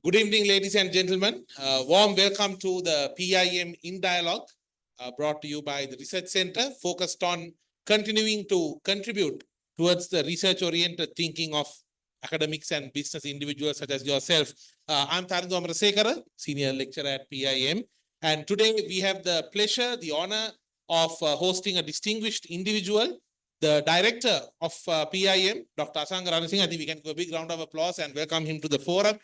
Good evening, ladies and gentlemen. Warm welcome to the PIM in Dialogue, brought to you by the Research Center, focused on continuing to contribute towards the research-oriented thinking of academics and business individuals such as yourself. I'm Tharindra Amrasekara, Senior Lecturer at PIM, and today we have the pleasure, the honor of hosting a distinguished individual, the Director of PIM, Dr. Asanga Ranasinghe. I think we can give a big round of applause and welcome him to the forum.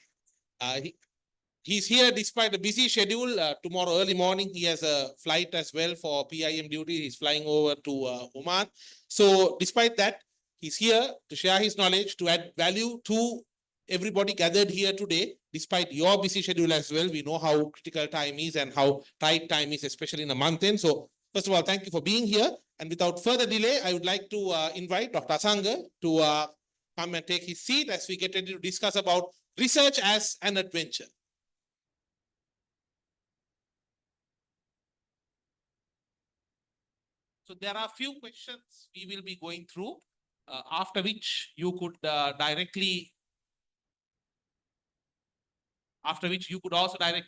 He's here despite a busy schedule. Tomorrow early morning, he has a flight as well for PIM duty. He's flying over to Oman. So despite that, he's here to share his knowledge, to add value to everybody gathered here today, despite your busy schedule as well. We know how critical time is and how tight time is, especially in a month end. So first of all, thank you for being here. And without further delay, I would like to invite Dr. Asanga to come and take his seat as we get ready to discuss about research as an adventure. So there are a few questions we will be going through, after which you could also directly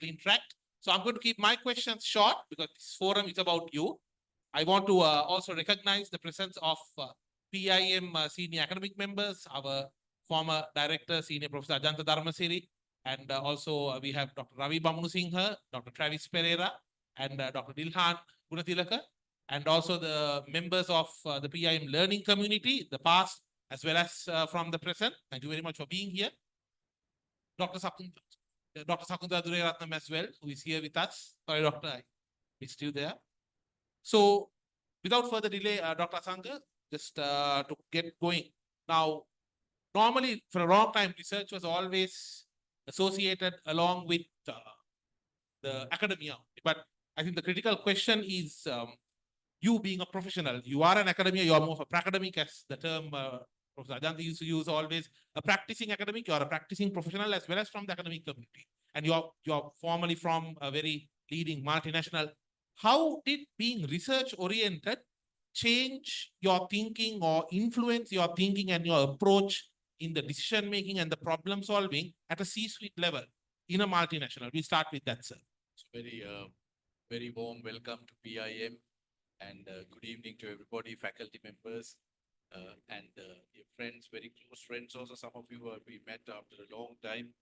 interact. So I'm going to keep my questions short because this forum is about you. I want to also recognize the presence of PIM senior academic members, our former director, Senior Professor Ajanta Dharmasiri, and also we have Dr. Ravi Bamunusinghe, Dr. Travis Pereira, and Dr. Dilhan Gunatilaka, and also the members of the PIM learning community, the past as well as from the present. Thank you very much for being here. Dr. Sakunda Dureratnam as well, who is here with us. Sorry, Doctor, I missed you there. So without further delay, Dr. Asanga, just to get going. Now, normally for a long time, research was always associated along with the academia. But I think the critical question is you being a professional. You are an academia, you are more of a academic, as the term Professor Ajanta used to use always. A practicing academic, you are a practicing professional as well as from the academic community. And you're formally from a very leading multinational. How did being research oriented change your thinking or influence your thinking and your approach in the decision making and the problem solving at a C-suite level in a multinational? We start with that, sir. So very warm welcome to PIM and good evening to everybody, faculty members and your friends, very close friends also. Some of you we met after a long time.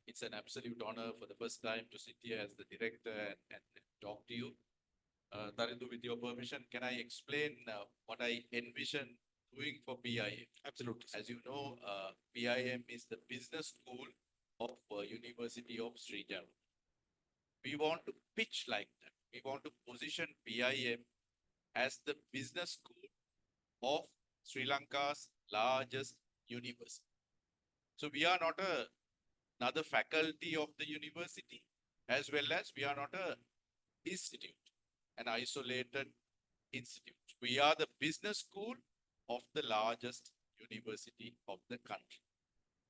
It's an absolute honor for the first time to sit here as the director and talk to you. Tarindu, with your permission, can I explain what I envision doing for PIM? Absolutely. As you know, PIM is the business school of University of Sri Lanka. We want to pitch like that. We want to position PIM as the business school of Sri Lanka's largest university. So we are not another faculty of the university, as well as we are not an institute, an isolated institute. We are the business school of the largest university of the country.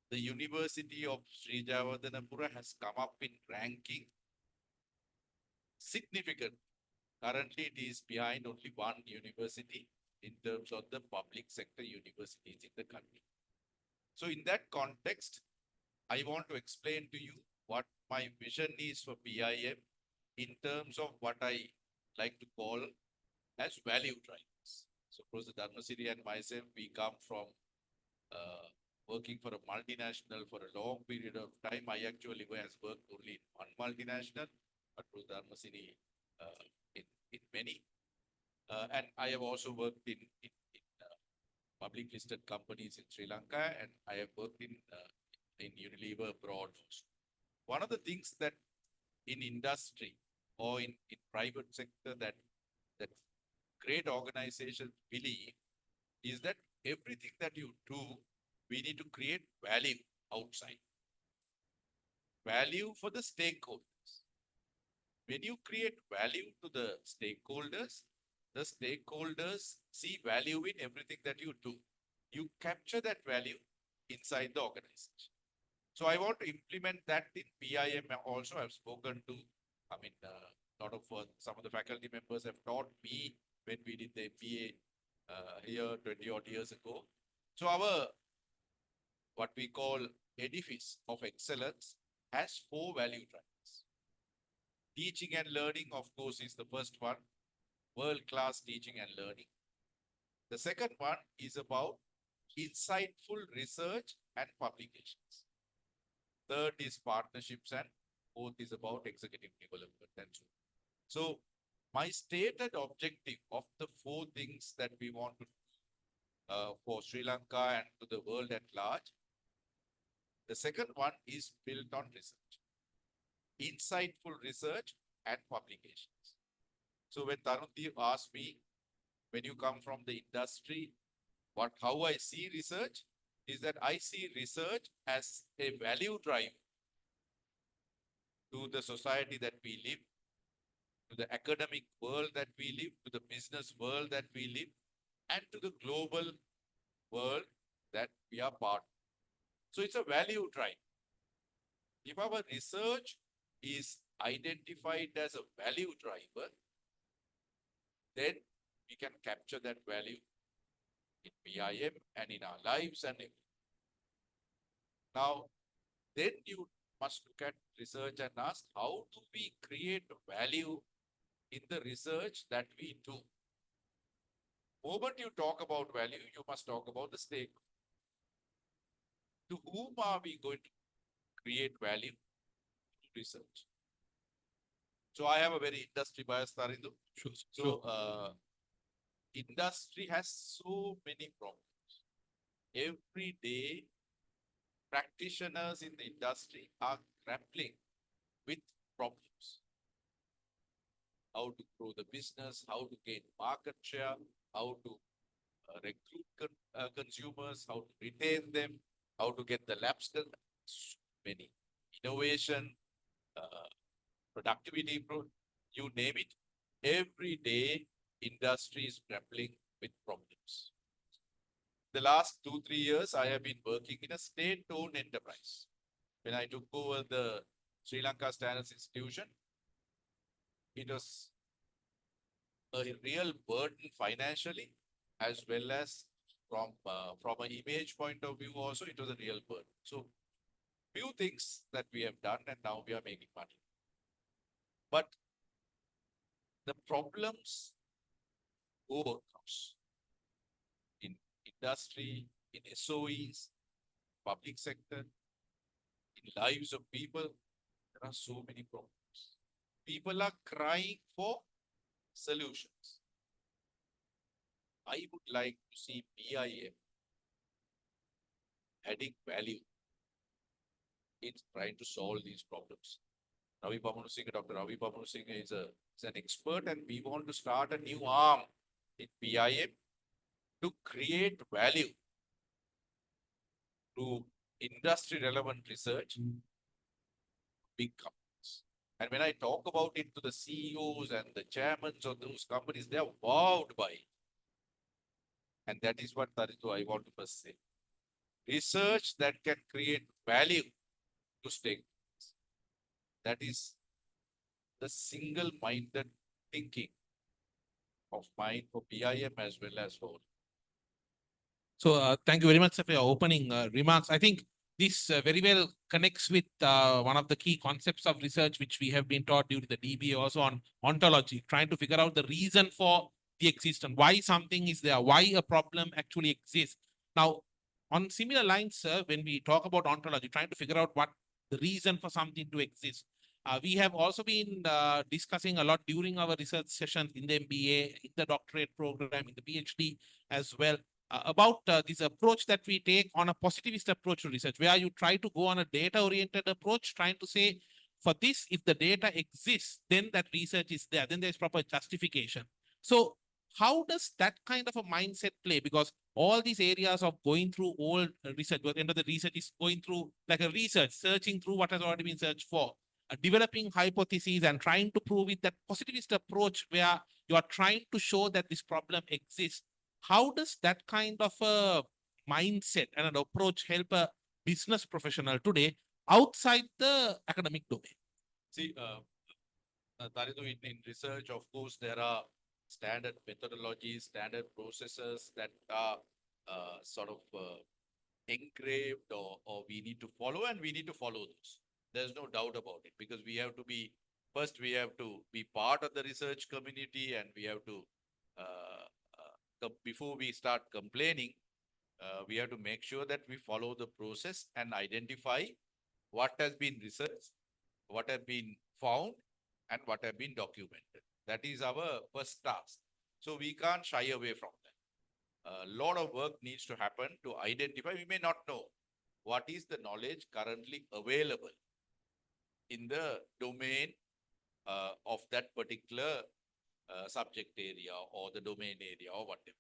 The University of Sri Jayewardenepura has come up in ranking significant. Currently, it is behind only one university in terms of the public sector universities in the country. So in that context, I want to explain to you what my vision is for PIM in terms of what I like to call as value drivers. So Professor Dharmasiri and myself, we come from working for a multinational for a long period of time. I actually has worked only in one multinational, but Professor Dharmasiri in many. And I have also worked in public listed companies in Sri Lanka, and I have worked in Unilever abroad also. One of the things that in industry or in private sector that great organizations believe is that everything that you do, we need to create value outside. Value for the stakeholders. When you create value to the stakeholders see value in everything that you do. You capture that value inside the organization. So I want to implement that in PIM also. I've spoken to, lot of some of the faculty members have taught me when we did the MBA here 20 odd years ago. So our, what we call edifice of excellence has 4 value drivers. Teaching and learning, of course, is the first one. World-class teaching and learning. The second one is about insightful research and publications. Third is partnerships, and fourth is about executive development and so on. So my stated objective of the 4 things that we want to for Sri Lanka and to the world at large, the second one is built on research, insightful research and publications. So when Tarundeep asked me, when you come from the industry, how I see research is that I see research as a value drive to the society that we live, to the academic world that we live, to the business world that we live, and to the global world that we are part of. So it's a value drive. If our research is identified as a value driver, then we can capture that value in PIM and in our lives and everything. Now, then you must look at research and ask, how do we create value in the research that we do? Moment you talk about value, you must talk about the stake. To whom are we going to create value? Research. So I have a very industry bias, Tarindu. Sure. So industry has so many problems. Every day, practitioners in the industry are grappling with problems. How to grow the business, how to gain market share, how to recruit consumers, how to retain them, how to get the labs done. So many innovation, productivity, you name it. Every day, industry is grappling with problems. The last 2-3 years, I have been working in a state-owned enterprise. When I took over the Sri Lanka Standards Institution, it was a real burden financially, as well as from an image point of view also, it was a real burden. So few things that we have done, and now we are making money. But the problems go across in industry, in SOEs, public sector, in lives of people. There are so many problems. People are crying for solutions. I would like to see PIM adding value in trying to solve these problems. Dr. Ravi Pamanusinghe is an expert, and we want to start a new arm in PIM to create value through industry relevant research, big companies. And when I talk about it to the CEOs and the chairmen of those companies, they are wowed by it. And that is what Tarindu I want to first say. Research that can create value to stakeholders. That is the single-minded thinking of mine for PIM as well as for. So thank you very much, sir, for your opening remarks. I think this very well connects with one of the key concepts of research, which we have been taught during the DBA also on ontology, trying to figure out the reason for the existence, why something is there, why a problem actually exists. Now, on similar lines, sir, when we talk about ontology, trying to figure out what the reason for something to exist, we have also been discussing a lot during our research sessions in the MBA, in the doctorate program, in the PhD as well, about this approach that we take on a positivist approach to research, where you try to go on a data-oriented approach, trying to say, for this, if the data exists, then that research is there, then there's proper justification. So how does that kind of a mindset play? Because all these areas of going through old research, at the end of the research is going through like a research, searching through what has already been searched for, developing hypotheses and trying to prove it, that positivist approach where you are trying to show that this problem exists. How does that kind of a mindset and an approach help a business professional today outside the academic domain? See, Tarindu, in research, of course, there are standard methodologies, standard processes that are sort of engraved or we need to follow, and we need to follow those. There's no doubt about it, because we have to be, first we have to be part of the research community, and we have to, before we start complaining, we have to make sure that we follow the process and identify what has been researched, what have been found, and what have been documented. That is our first task. So we can't shy away from that. A lot of work needs to happen to identify. We may not know what is the knowledge currently available in the domain of that particular subject area or the domain area or whatever.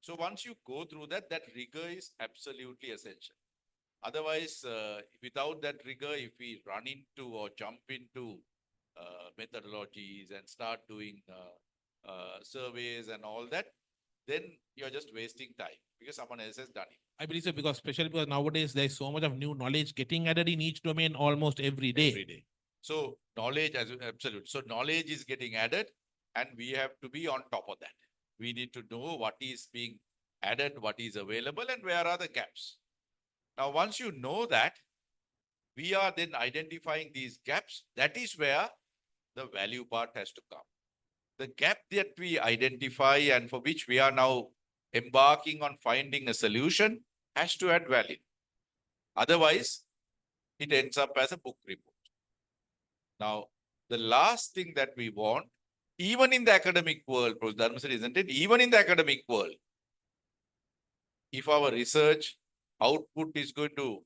So once you go through that, that rigor is absolutely essential. Otherwise, without that rigor, if we run into or jump into methodologies and start doing surveys and all that, then you're just wasting time because someone else has done it. I believe so, because especially because nowadays there's so much of new knowledge getting added in each domain almost every day. Every day. So knowledge, as absolute. So knowledge is getting added, and we have to be on top of that. We need to know what is being added, what is available, and where are the gaps. Now, once you know that, we are then identifying these gaps. That is where the value part has to come. The gap that we identify and for which we are now embarking on finding a solution has to add value. Otherwise, it ends up as a book report. Now, the last thing that we want, even in the academic world, Professor Dharma said, isn't it? Even in the academic world, if our research output is going to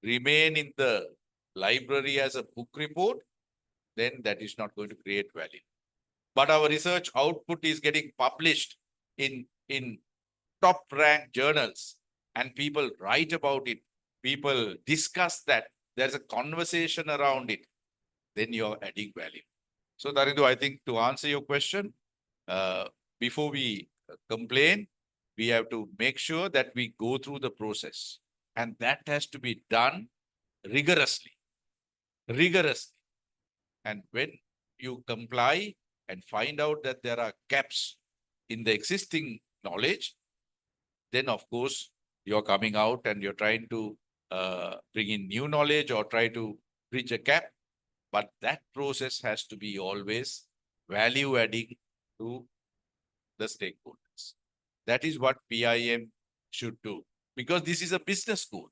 remain in the library as a book report, then that is not going to create value. But our research output is getting published in top ranked journals, and people write about it. People discuss that. There's a conversation around it. Then you're adding value. So, Darindu, I think to answer your question, before we complain, we have to make sure that we go through the process. And that has to be done rigorously. Rigorously. And when you comply and find out that there are gaps in the existing knowledge, then of course you're coming out and you're trying to bring in new knowledge or try to bridge a gap. But that process has to be always value adding to the stakeholders. That is what PIM should do, because this is a business school.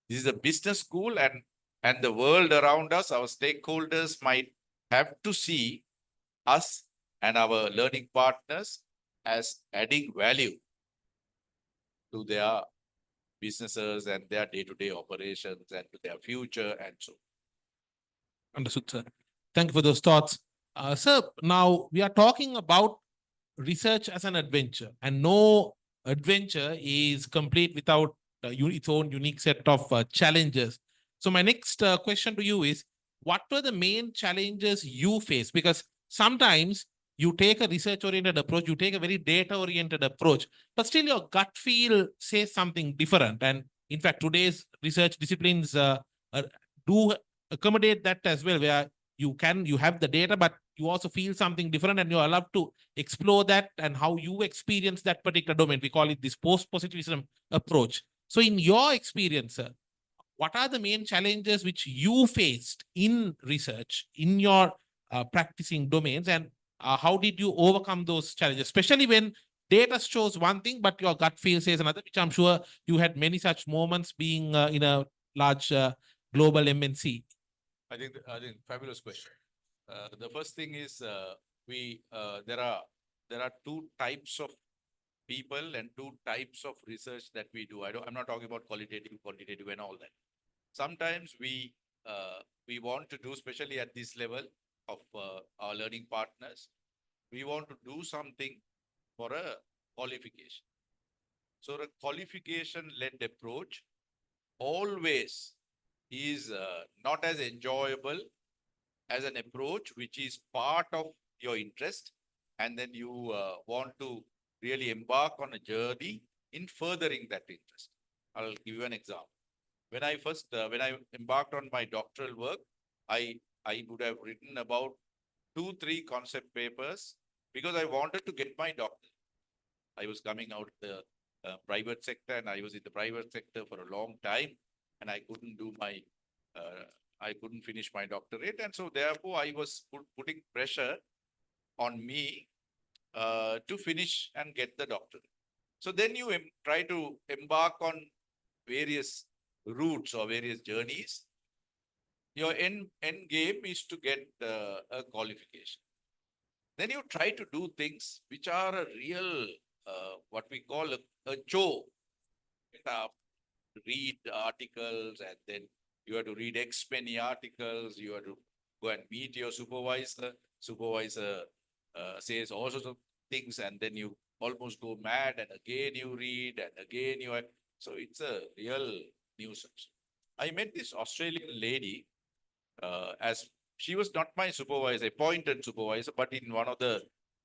This is a business school, and the world around us, our stakeholders might have to see us and our learning partners as adding value to their businesses and their day-to-day operations and to their future and so on. Understood, sir. Thank you for those thoughts. Sir, now we are talking about research as an adventure, and no adventure is complete without its own unique set of challenges. So my next question to you is, what were the main challenges you faced? Because sometimes you take a research-oriented approach, you take a very data-oriented approach, but still your gut feel says something different. And in fact, today's research disciplines do accommodate that as well, where you have the data, but you also feel something different, and you're allowed to explore that and how you experience that particular domain. We call it this post-positivism approach. So in your experience, sir, what are the main challenges which you faced in research, in your practicing domains, and how did you overcome those challenges, especially when data shows one thing, but your gut feel says another, which I'm sure you had many such moments being in a large global MNC. I think fabulous question. The first thing is there are two types of people and two types of research that we do. I'm not talking about qualitative, quantitative, and all that. Sometimes we want to do, especially at this level of our learning partners, we want to do something for a qualification. So the qualification-led approach always is not as enjoyable as an approach which is part of your interest, and then you want to really embark on a journey in furthering that interest. I'll give you an example. When I embarked on my doctoral work, I would have written about 2-3 concept papers because I wanted to get my doctorate. I was coming out the private sector, and I was in the private sector for a long time, and I couldn't do my I couldn't finish my doctorate. And so therefore I was putting pressure on me to finish and get the doctorate. So then you try to embark on various routes or various journeys. Your end game is to get a qualification. Then you try to do things which are a real, what we call a chore. Get up, read articles, and then you have to read X many articles. You have to go and meet your supervisor. Supervisor says all sorts of things, and then you almost go mad. And again you read, and again you. So it's a real nuisance. I met this Australian lady as she was not my supervisor, appointed supervisor, but in one of the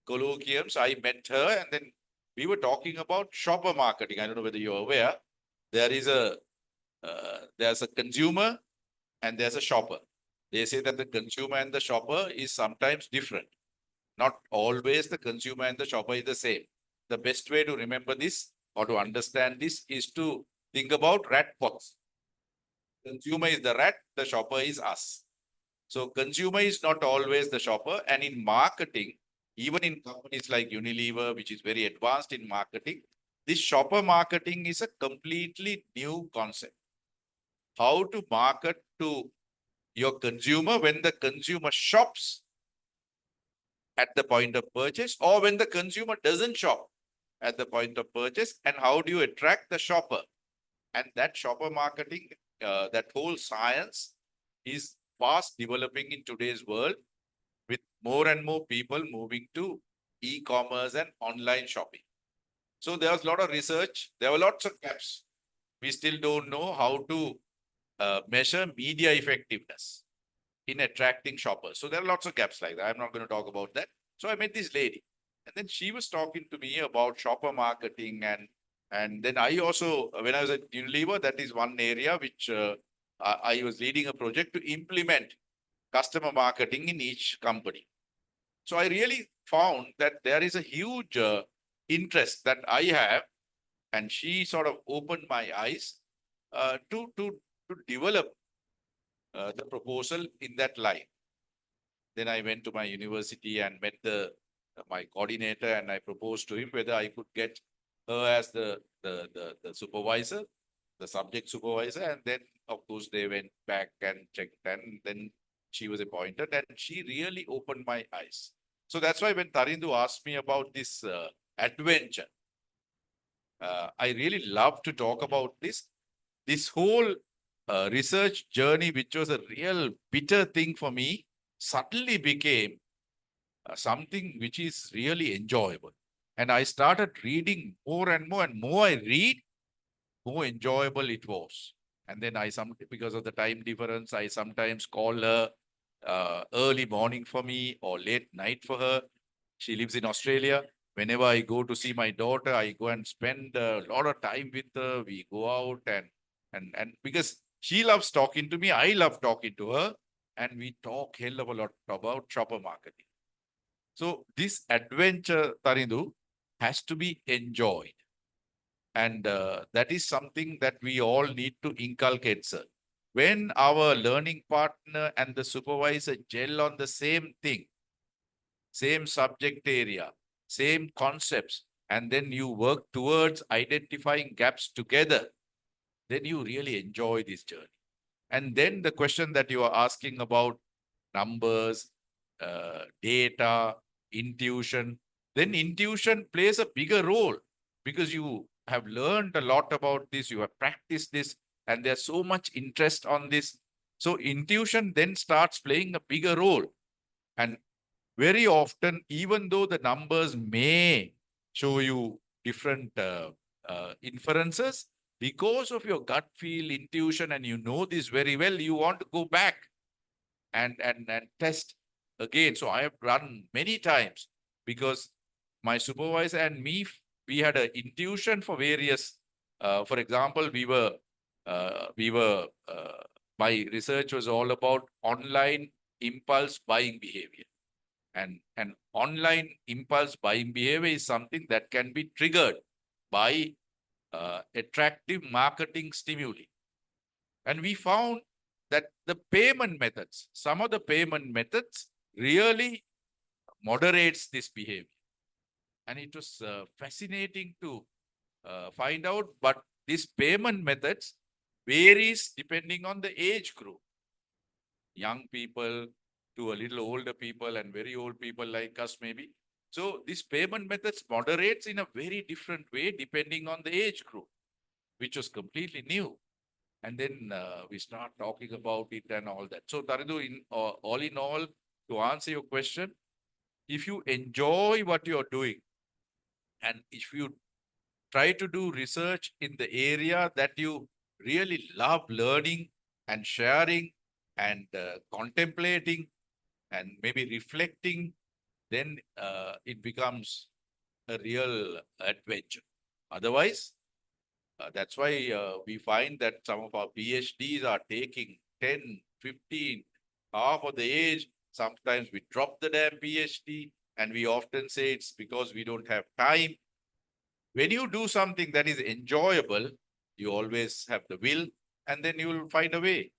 colloquiums, I met her, and then we were talking about shopper marketing. I don't know whether you're aware. There is there's a consumer and there's a shopper. They say that the consumer and the shopper is sometimes different. Not always the consumer and the shopper is the same. The best way to remember this or to understand this is to think about rat pots. Consumer is the rat, the shopper is us. So consumer is not always the shopper. And in marketing, even in companies like Unilever, which is very advanced in marketing, this shopper marketing is a completely new concept. How to market to your consumer when the consumer shops at the point of purchase, or when the consumer doesn't shop at the point of purchase, and how do you attract the shopper? And that shopper marketing, that whole science is fast developing in today's world, with more and more people moving to e-commerce and online shopping. So there was a lot of research. There were lots of gaps. We still don't know how to measure media effectiveness in attracting shoppers. So there are lots of gaps like that. I'm not going to talk about that. So I met this lady, and then she was talking to me about shopper marketing, and then I also, when I was at Unilever, that is one area which I was leading a project to implement customer marketing in each company. So I really found that there is a huge interest that I have, and she sort of opened my eyes to develop the proposal in that line. Then I went to my university and met my coordinator, and I proposed to him whether I could get her as the supervisor, the subject supervisor. And then, of course, they went back and checked, and then she was appointed, and she really opened my eyes. So that's why when Tarindu asked me about this adventure, I really love to talk about this. This whole research journey, which was a real bitter thing for me, suddenly became something which is really enjoyable. And I started reading more and more, and more I read, more enjoyable it was. And then because of the time difference, I sometimes call her early morning for me or late night for her. She lives in Australia. Whenever I go to see my daughter, I go and spend a lot of time with her. We go out and because she loves talking to me, I love talking to her, and we talk hell of a lot about shopper marketing. So this adventure, Tarindu, has to be enjoyed. And that is something that we all need to inculcate, sir. When our learning partner and the supervisor gel on the same thing, same subject area, same concepts, and then you work towards identifying gaps together, then you really enjoy this journey. And then the question that you are asking about numbers, data, intuition, then intuition plays a bigger role because you have learned a lot about this, you have practiced this, and there's so much interest on this. So intuition then starts playing a bigger role. And very often, even though the numbers may show you different inferences, because of your gut feel, intuition, and you know this very well, you want to go back and test again. So I have run many times because my supervisor and me, we had an intuition for various, for example, my research was all about online impulse buying behavior. And online impulse buying behavior is something that can be triggered by attractive marketing stimuli. And we found that the payment methods, some of the payment methods really moderates this behavior. And it was fascinating to find out, but these payment methods varies depending on the age group. Young people to a little older people and very old people like us maybe. So these payment methods moderates in a very different way depending on the age group, which was completely new. And then we start talking about it and all that. So Tarindu, in all, to answer your question, if you enjoy what you're doing, and if you try to do research in the area that you really love learning and sharing and contemplating and maybe reflecting, then it becomes a real adventure. Otherwise, that's why we find that some of our PhDs are taking 10, 15, half of the age. Sometimes we drop the damn PhD, and we often say it's because we don't have time. When you do something that is enjoyable, you always have the will, and then you will find a way.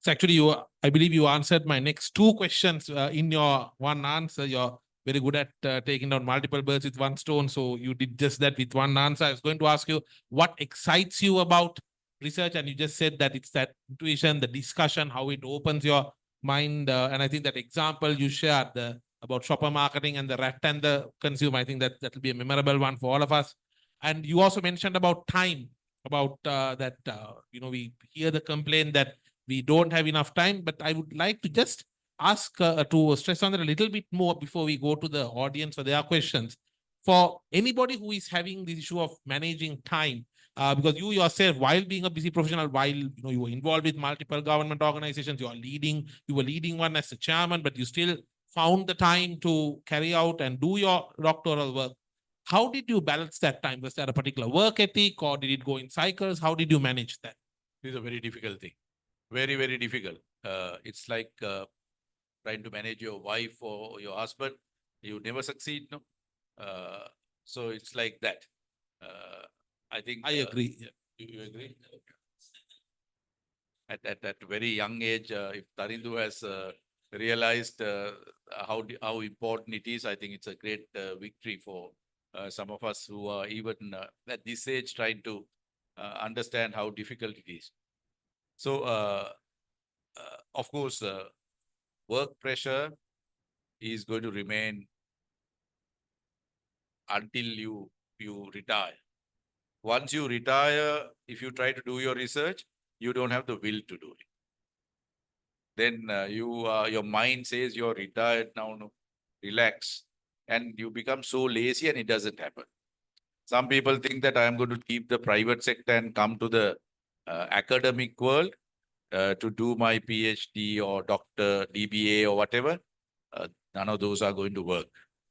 So actually, I believe you answered my next two questions in your one answer. You're very good at taking down multiple birds with one stone. So you did just that with one answer. I was going to ask you what excites you about research, and you just said that it's that intuition, the discussion, how it opens your mind. And I think that example you shared about shopper marketing and the rat and the consumer, I think that will be a memorable one for all of us. And you also mentioned about time, about that, we hear the complaint that we don't have enough time, but I would like to just ask to stress on that a little bit more before we go to the audience for their questions. For anybody who is having the issue of managing time, because you yourself, while being a busy professional, while you were involved with multiple government organizations, you were leading one as the chairman, but you still found the time to carry out and do your doctoral work. How did you balance that time? Was there a particular work ethic, or did it go in cycles? How did you manage that? This is a very difficult thing. Very, very difficult. It's like trying to manage your wife or your husband. You never succeed, no? So it's like that. I think I agree. Yeah. you agree? At that very young age, if Tarindu has realized how important it is, I think it's a great victory for some of us who are even at this age trying to understand how difficult it is. So, of course, work pressure is going to remain until you retire. Once you retire, if you try to do your research, you don't have the will to do it. Then your mind says you're retired now, no, relax, and you become so lazy, and it doesn't happen. Some people think that I am going to keep the private sector and come to the academic world to do my PhD or doctor, DBA or whatever. None of those are going to work,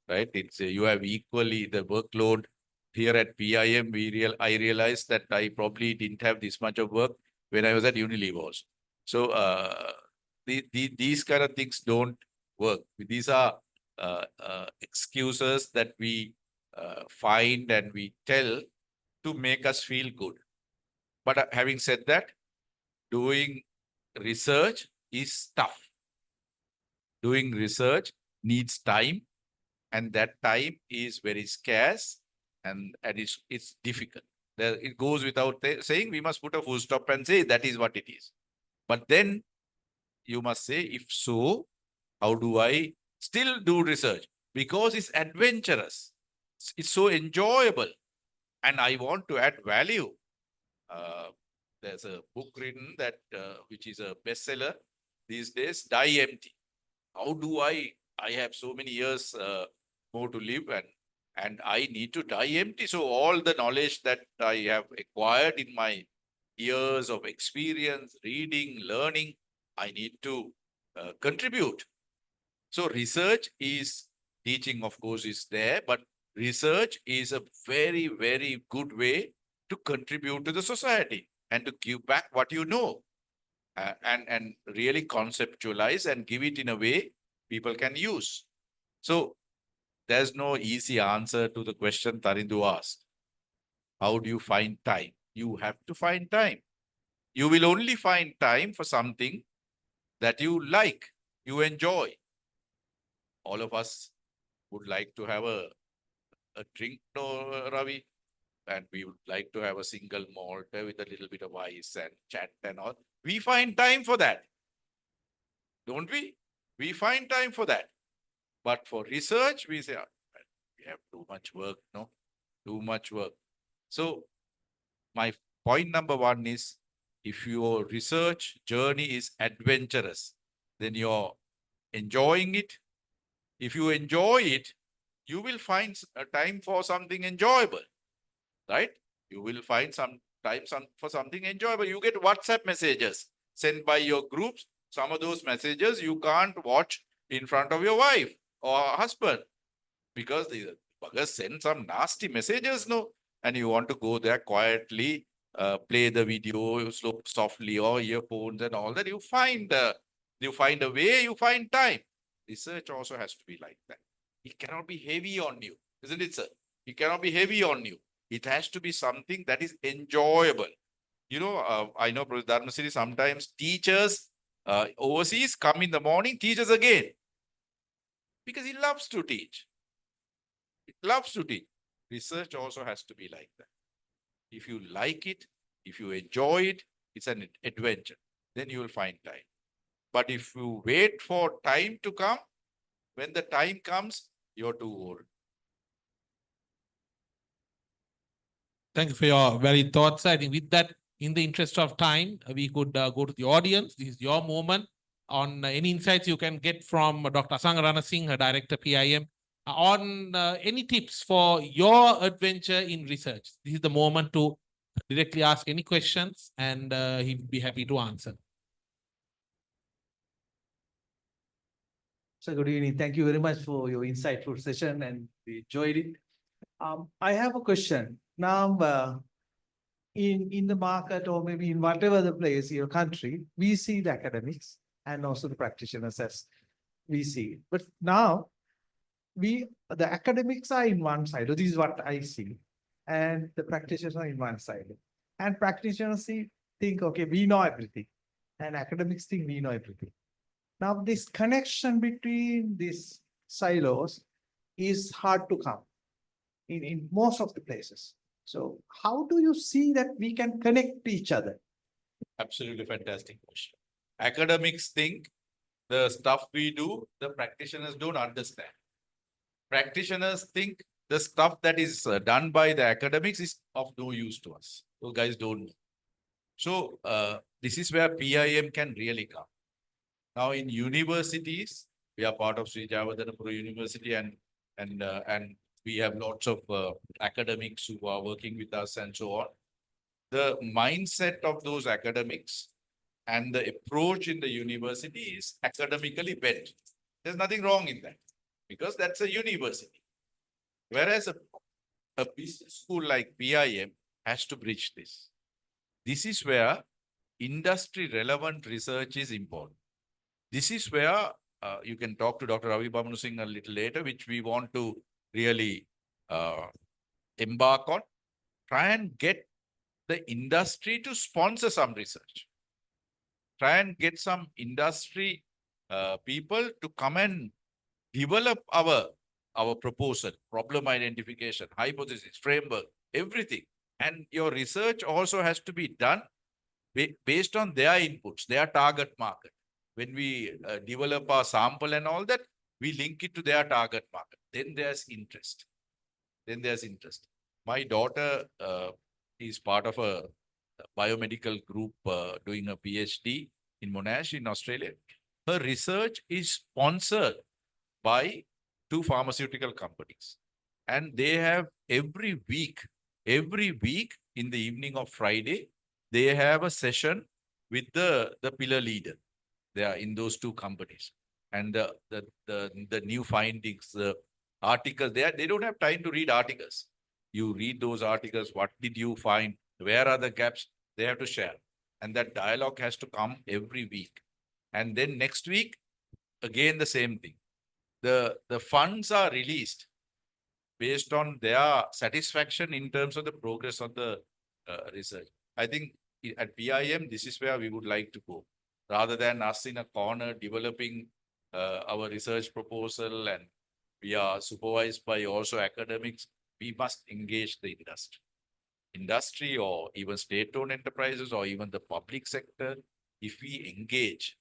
right? It's you have equally the workload here at PIM. I realized that I probably didn't have this much of work when I was at Unilever also. So these kind of things don't work. These are excuses that we find and we tell to make us feel good. But having said that, doing research is tough. Doing research needs time, and that time is very scarce, and it's difficult. It goes without saying we must put a full stop and say that is what it is. But then you must say, if so, how do I still do research? Because it's adventurous. It's so enjoyable, and I want to add value. There's a book written that which is a bestseller these days, Die Empty. How do I have so many years more to live, and I need to die empty. So all the knowledge that I have acquired in my years of experience, reading, learning, I need to contribute. So research is teaching, of course, is there, but research is a very, very good way to contribute to the society and to give back what you know, and really conceptualize and give it in a way people can use. So there's no easy answer to the question Tarindu asked. How do you find time? You have to find time. You will only find time for something that you like, you enjoy. All of us would like to have a drink, no, Ravi, and we would like to have a single malt with a little bit of ice and chat and all. We find time for that, don't we? We find time for that. But for research, we say, "Ah, we have too much work, no? Too much work." So my point number one is, if your research journey is adventurous, then you're enjoying it. If you enjoy it, you will find a time for something enjoyable, right? You will find some time for something enjoyable. You get WhatsApp messages sent by your groups. Some of those messages you can't watch in front of your wife or husband because the buggers send some nasty messages, no? And you want to go there quietly, play the video softly or earphones and all that. You find a way, you find time. Research also has to be like that. It cannot be heavy on you, isn't it, sir? It cannot be heavy on you. It has to be something that is enjoyable. You know, I know Professor Dharmasiri, sometimes teachers overseas come in the morning, teachers again, because he loves to teach. He loves to teach. Research also has to be like that. If you like it, if you enjoy it, it's an adventure. Then you will find time. But if you wait for time to come, when the time comes, you're too old. Thank you for your very thoughts. I think with that, in the interest of time, we could go to the audience. This is your moment on any insights you can get from Dr. Asangarana Singh, her director PIM, on any tips for your adventure in research. This is the moment to directly ask any questions and he would be happy to answer. So good evening. Thank you very much for your insightful session and we enjoyed it. I have a question. Now, in the market or maybe in whatever the place, your country, we see the academics and also the practitioners as we see. But now, the academics are in one side, or this is what I see, and the practitioners are in one side. And practitioners think, okay, we know everything, and academics think we know everything. Now, this connection between these silos is hard to come in most of the places. So how do you see that we can connect each other? Absolutely fantastic question. Academics think the stuff we do, the practitioners don't understand. Practitioners think the stuff that is done by the academics is of no use to us. Those guys don't know. So this is where PIM can really come. Now in universities, we are part of Sri Javadanapura University and we have lots of academics who are working with us and so on. The mindset of those academics and the approach in the university is academically bent. There's nothing wrong in that because that's a university. Whereas a business school like PIM has to bridge this. This is where industry relevant research is important. This is where you can talk to Dr. Ravi Bamanu Singh a little later, which we want to really embark on. Try and get the industry to sponsor some research. Try and get some industry people to come and develop our proposal, problem identification, hypothesis, framework, everything. And your research also has to be done based on their inputs, their target market. When we develop our sample and all that, we link it to their target market. Then there's interest. My daughter is part of a biomedical group doing a PhD in Monash in Australia. Her research is sponsored by 2 pharmaceutical companies. And they have every week in the evening of Friday, they have a session with the pillar leader. They are in those 2 companies. And the new findings, the articles, they don't have time to read articles. You read those articles, what did you find? Where are the gaps? They have to share. And that dialogue has to come every week. And then next week, again, the same thing. The funds are released based on their satisfaction in terms of the progress of the research. I think at PIM, this is where we would like to go. Rather than us in a corner developing our research proposal and we are supervised by also academics, we must engage the industry. Industry or even state-owned enterprises or even the public sector, if we engage,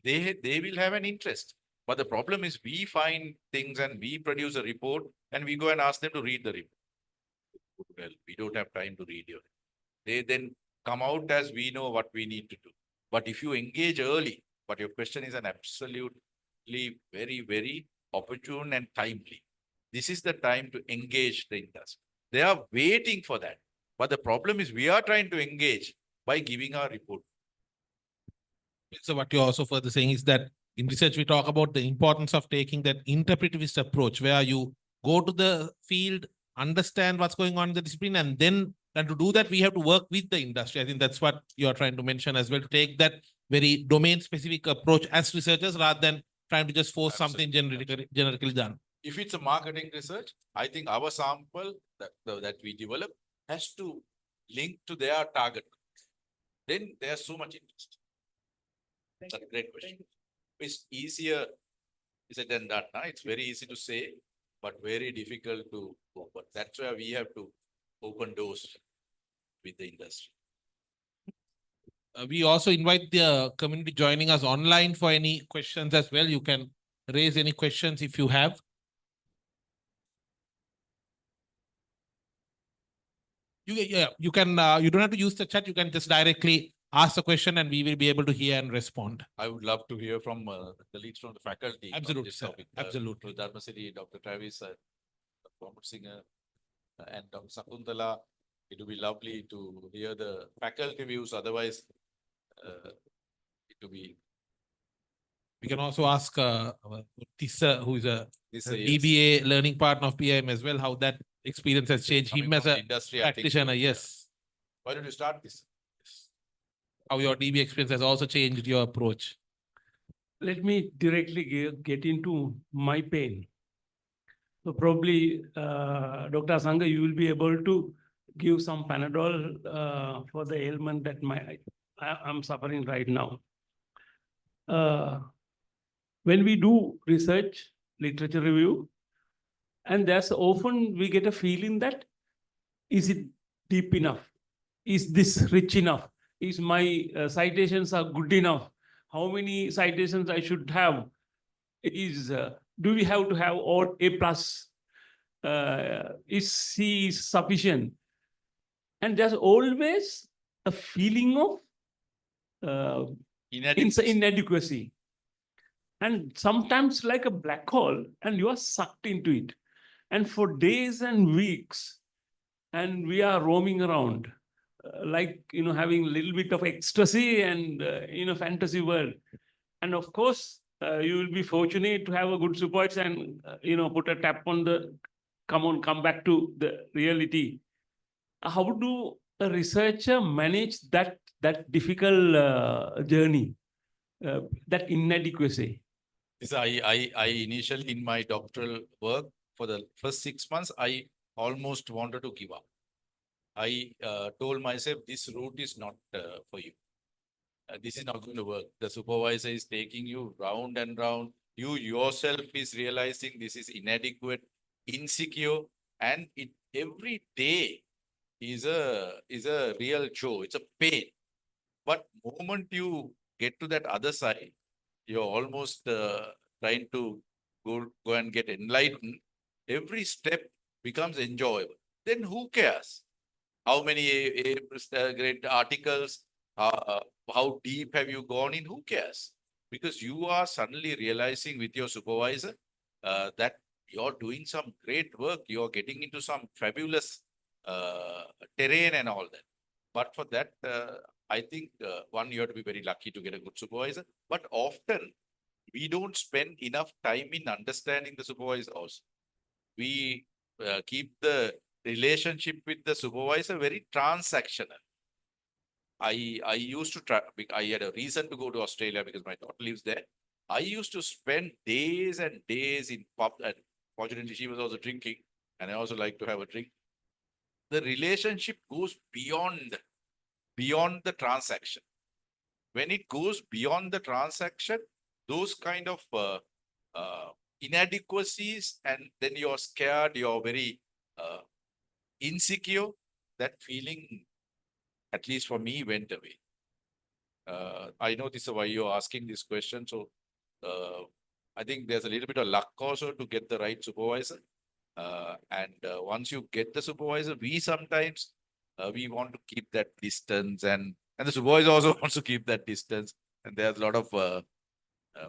they will have an interest. But the problem is we find things and we produce a report and we go and ask them to read the report. Well, we don't have time to read it. They then come out as we know what we need to do. But if you engage early, but your question is an absolutely very, very opportune and timely. This is the time to engage the industry. They are waiting for that. But the problem is we are trying to engage by giving our report. So what you're also further saying is that in research, we talk about the importance of taking that interpretivist approach where you go to the field, understand what's going on in the discipline, and to do that, we have to work with the industry. I think that's what you're trying to mention as well, to take that very domain specific approach as researchers rather than trying to just force something generically done. If it's a marketing research, I think our sample that we develop has to link to their target. Then there's so much interest. That's a great question. It's easier said than done. It's very easy to say, but very difficult to open. That's where we have to open doors with the industry. We also invite the community joining us online for any questions as well. You can raise any questions if you have. You can, you don't have to use the chat. You can just directly ask the question and we will be able to hear and respond. I would love to hear from the leads from the faculty. Absolutely, sir. Absolutely. Dharma City, Dr. Travis, Mohammed Singer, and Dr. Sakuntala. It would be lovely to hear the faculty views. Otherwise, it will be. We can also ask Tissa, who is a Yes. DBA learning partner of PIM as well, how that experience has changed him as a industry practitioner. Yes. Why don't you start this? How your DBA experience has also changed your approach. Let me directly get into my pain. So probably, Dr. Sangha, you will be able to give some Panadol for the ailment that I'm suffering right now. When we do research, literature review, and there's often we get a feeling that, is it deep enough? Is this rich enough? Is my citations are good enough? How many citations I should have? Do we have to have all A plus? Is C sufficient? And there's always a feeling of inadequacy. And sometimes like a black hole, and you are sucked into it. And for days and weeks, and we are roaming around, like, having a little bit of ecstasy and in a fantasy world. And of course, you will be fortunate to have a good supervisor and, put a tap on come back to the reality. How do a researcher manage that difficult journey, that inadequacy? So I initially in my doctoral work for the first 6 months, I almost wanted to give up. I told myself this route is not for you. This is not going to work. The supervisor is taking you round and round. You yourself is realizing this is inadequate, insecure, and every day is a real chore. It's a pain. But moment you get to that other side, you're almost trying to go and get enlightened. Every step becomes enjoyable. Then who cares? How many great articles, how deep have you gone in? Who cares? Because you are suddenly realizing with your supervisor that you're doing some great work. You're getting into some fabulous terrain and all that. But for that, I think one, you have to be very lucky to get a good supervisor. But often we don't spend enough time in understanding the supervisor also. We keep the relationship with the supervisor very transactional. I used to try, I had a reason to go to Australia because my daughter lives there. I used to spend days and days in pub, and fortunately she was also drinking, and I also like to have a drink. The relationship goes beyond beyond the transaction. When it goes beyond the transaction, those kind of inadequacies, and then you're scared, you're very insecure, that feeling, at least for me, went away. I know this is why you're asking this question. So I think there's a little bit of luck also to get the right supervisor. And once you get the supervisor, we sometimes we want to keep that distance, and the supervisor also wants to keep that distance. And there's a lot of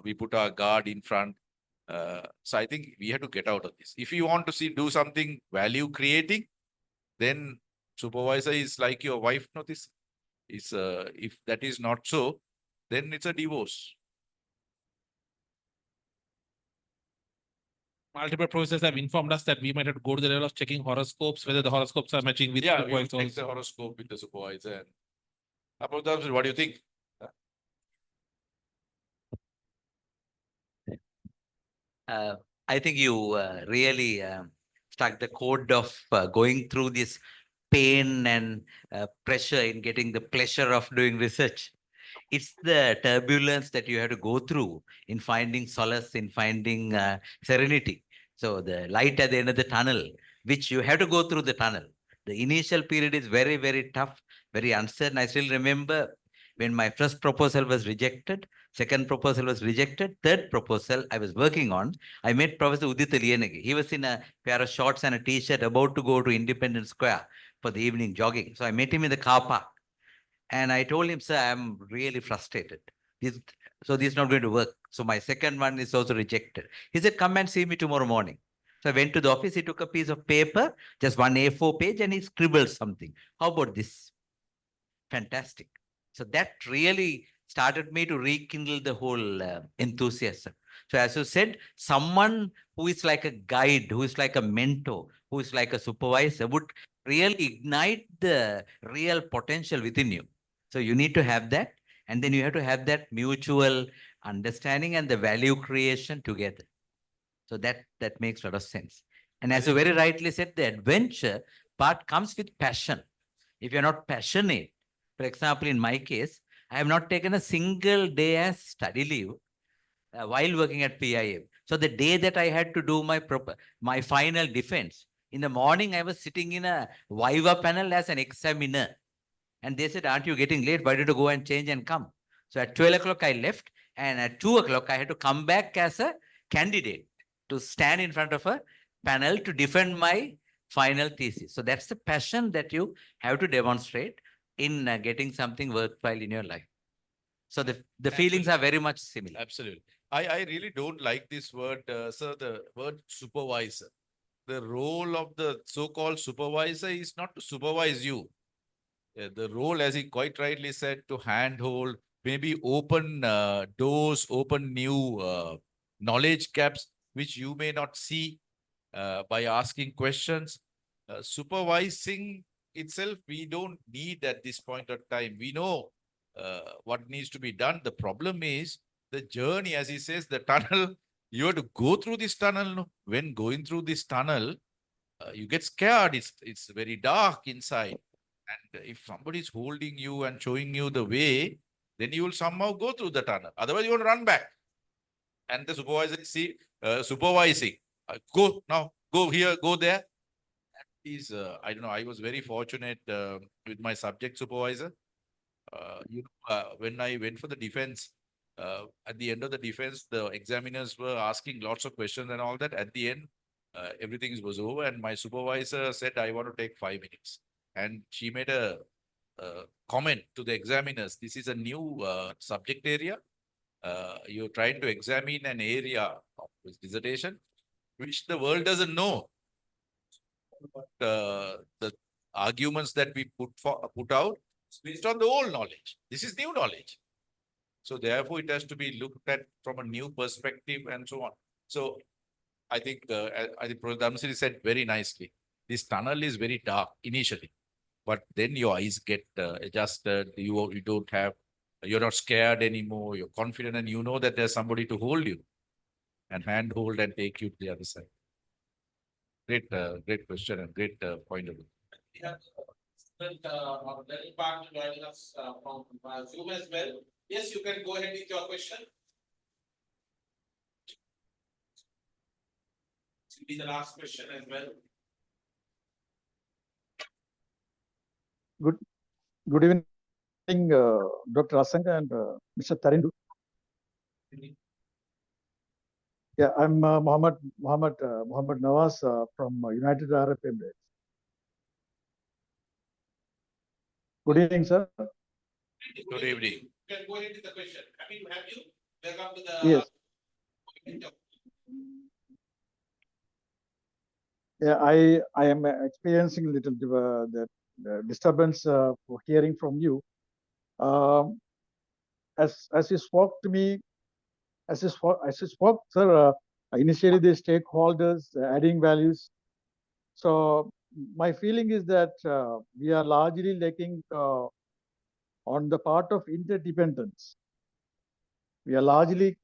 we put our guard in front. So I think we have to get out of this. If you want to do something value creating, then supervisor is like your wife. Notice is if that is not so, then it's a divorce. Multiple professors have informed us that we might have to go to the level of checking horoscopes, whether the horoscopes are matching with Yeah, the we points will check the also. horoscope with the supervisor. And what do you think? I think you really struck the chord of going through this pain and pressure in getting the pleasure of doing research. It's the turbulence that you have to go through in finding solace, in finding serenity. So the light at the end of the tunnel, which you have to go through the tunnel. The initial period is very, very tough, very uncertain. I still remember when my first proposal was rejected, second proposal was rejected, third proposal I was working on, I met Professor Udit Liyanagi. He was in a pair of shorts and a t-shirt about to go to Independence Square for the evening jogging. So I met him in the car park. And I told him, sir, I'm really frustrated. This is not going to work. So my second one is also rejected. He said, come and see me tomorrow morning. So I went to the office. He took a piece of paper, just one A4 page, and he scribbled something. How about this? Fantastic. So that really started me to rekindle the whole enthusiasm. So as you said, someone who is like a guide, who is like a mentor, who is like a supervisor would really ignite the real potential within you. So you need to have that. And then you have to have that mutual understanding and the value creation together. So that makes a lot of sense. And as you very rightly said, the adventure part comes with passion. If you're not passionate, for example, in my case, I have not taken a single day as study leave while working at PIM. So the day that I had to do my final defense, in the morning, I was sitting in a Viva panel as an examiner. And they said, aren't you getting late? Why don't you go and change and come? So at 12 o'clock, I left. And at 2 o'clock, I had to come back as a candidate to stand in front of a panel to defend my final thesis. So that's the passion that you have to demonstrate in getting something worthwhile in your life. So the feelings are very much similar. Absolutely. I really don't like this word, sir, the word supervisor. The role of the so-called supervisor is not to supervise you. The role, as he quite rightly said, to handhold, maybe open doors, open new knowledge gaps, which you may not see by asking questions. Supervising itself, we don't need at this point of time. We know what needs to be done. The problem is the journey, as he says, the tunnel. You have to go through this tunnel. No? When going through this tunnel, you get scared. It's very dark inside. And if somebody is holding you and showing you the way, then you will somehow go through the tunnel. Otherwise, you want to run back. And the supervisor is supervising. Go now, go here, go there. That is, I don't know, I was very fortunate with my subject supervisor. When I went for the defense, at the end of the defense, the examiners were asking lots of questions and all that. At the end, everything was over. And my supervisor said, I want to take 5 minutes. And she made a comment to the examiners. This is a new subject area. You're trying to examine an area of this dissertation, which the world doesn't know. But, the arguments that we put out is based on the old knowledge. This is new knowledge. So therefore, it has to be looked at from a new perspective and so on. So I think Professor Dhamsiri said very nicely, this tunnel is very dark initially, but then your eyes get adjusted. You don't have, you're not scared anymore. You're confident and you know that there's somebody to hold you and handhold and take you to the other side. Great question and great point of view. our learning partner joining us from Zoom as well. Yes, you can go ahead with your question. This will be the last question as well. Good evening, Dr. Asanga and Mr. Tarindu. Yeah, I'm Mohammed Nawaz from United Arab Emirates. Good evening, sir. Good evening. You can go ahead with the question. Happy to have you. Welcome to the. Yes. Yeah, I am experiencing a little disturbance for hearing from you. As you spoke to me, as you spoke, sir, initially the stakeholders adding values. So my feeling is that we are largely lacking on the part of interdependence. We are largely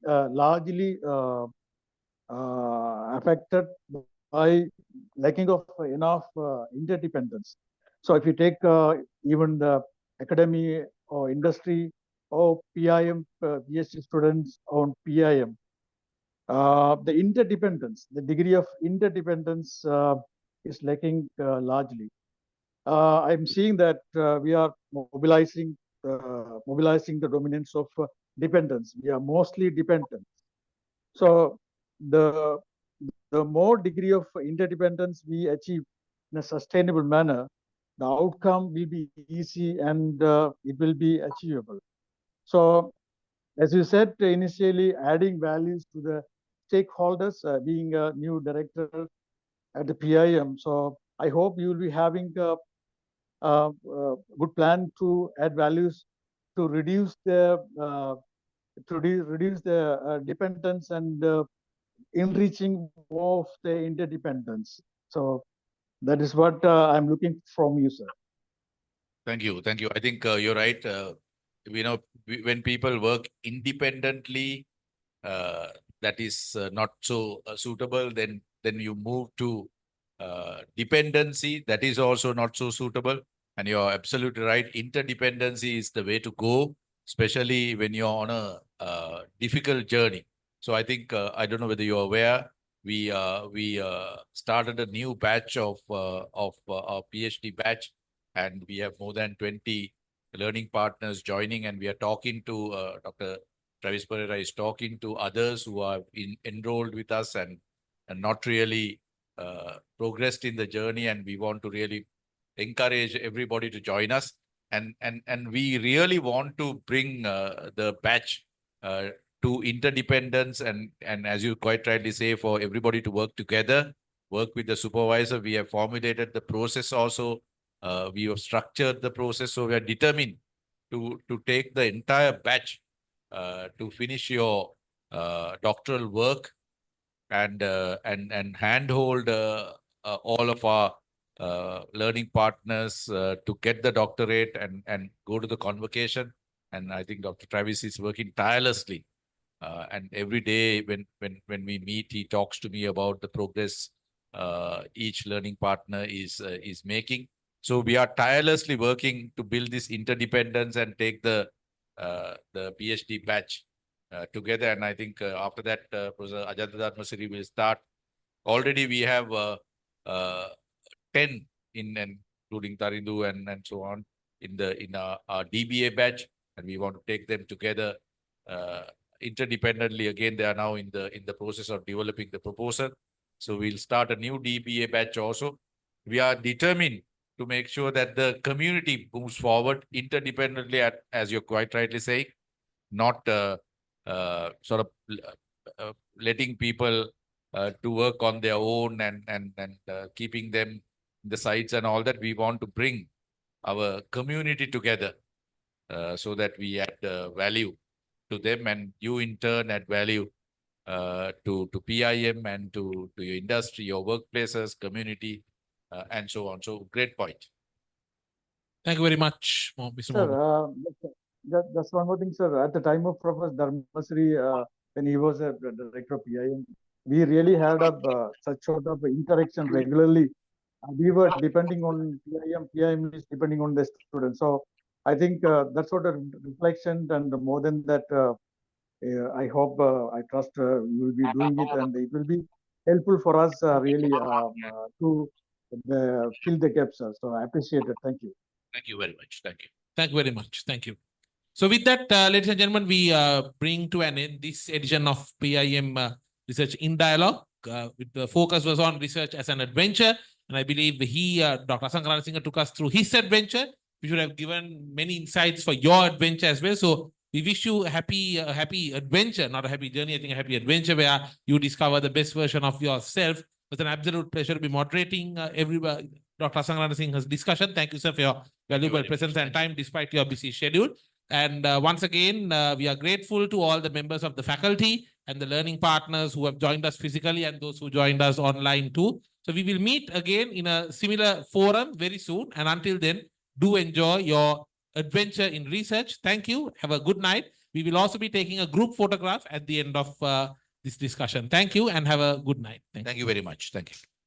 affected by lacking of enough interdependence. So if you take even the academy or industry or PIM, PhD students on PIM, the interdependence, the degree of interdependence is lacking largely. I'm seeing that we are mobilizing the dominance of dependence. We are mostly dependent. So the more degree of interdependence we achieve in a sustainable manner, the outcome will be easy and it will be achievable. So as you said initially, adding values to the stakeholders, being a new director at the PIM. So I hope you will be having a good plan to add values to reduce the dependence and enriching more of the interdependence. So that is what I'm looking from you, sir. Thank you. Thank you. I think you're right. When people work independently, that is not so suitable. Then you move to dependency. That is also not so suitable. And you're absolutely right. Interdependency is the way to go, especially when you're on a difficult journey. So I think I don't know whether you're aware. We started a new batch of our PhD batch, and we have more than 20 learning partners joining, and we are talking to Dr. Travis Pereira is talking to others who are enrolled with us and not really progressed in the journey, and we want to really encourage everybody to join us, and we really want to bring the batch to interdependence and as you quite rightly say, for everybody to work together, work with the supervisor. We have formulated the process also. We have structured the process, so we are determined to take the entire batch to finish your doctoral work and handhold all of our learning partners to get the doctorate and go to the convocation. And I think Dr. Travis is working tirelessly. And every day when we meet, he talks to me about the progress each learning partner is making. So we are tirelessly working to build this interdependence and take the PhD batch together. And I think after that, Professor Ajanta Masiri will start. Already we have 10 including Tarindu and so on in our DBA batch, and we want to take them together interdependently. Again, they are now in the process of developing the proposal. So we'll start a new DBA batch also. We are determined to make sure that the community moves forward interdependently, as you're quite rightly saying, not sort of letting people to work on their own and keeping them in the sites and all that. We want to bring our community together so that we add value to them, and you in turn add value to PIM and to your industry, your workplaces, community, and so on. So great point. Thank you very much, Mr. Sir, Mohammed. that's one more thing, sir. At the time of Professor Dharmasri, when he was a director of PIM, we really had a such sort of interaction regularly we were depending on PIM is depending on the students. So I think that's what a reflection, and more than that, I hope, I trust you will be doing it, and it will be helpful for us really to fill the gaps. So I appreciate it. Thank you. Thank you very much. Thank you. Thank you very much. Thank you. So with that, ladies and gentlemen, we bring to an end this edition of PIM Research in Dialogue. With the focus was on research as an adventure. And I believe Dr. Asankarana Singh took us through his adventure. We should have given many insights for your adventure as well. So we wish you a happy adventure, not a happy journey. I think a happy adventure where you discover the best version of yourself. It was an absolute pleasure to be moderating Dr. Asankarana Singh's discussion. Thank you, sir, for your valuable presence and time despite your busy schedule. And once again, we are grateful to all the members of the faculty and the learning partners who have joined us physically and those who joined us online too. So we will meet again in a similar forum very soon. And until then, do enjoy your adventure in research. Thank you. Have a good night. We will also be taking a group photograph at the end of this discussion. Thank you and have a good night. Thank you very much. Thank you.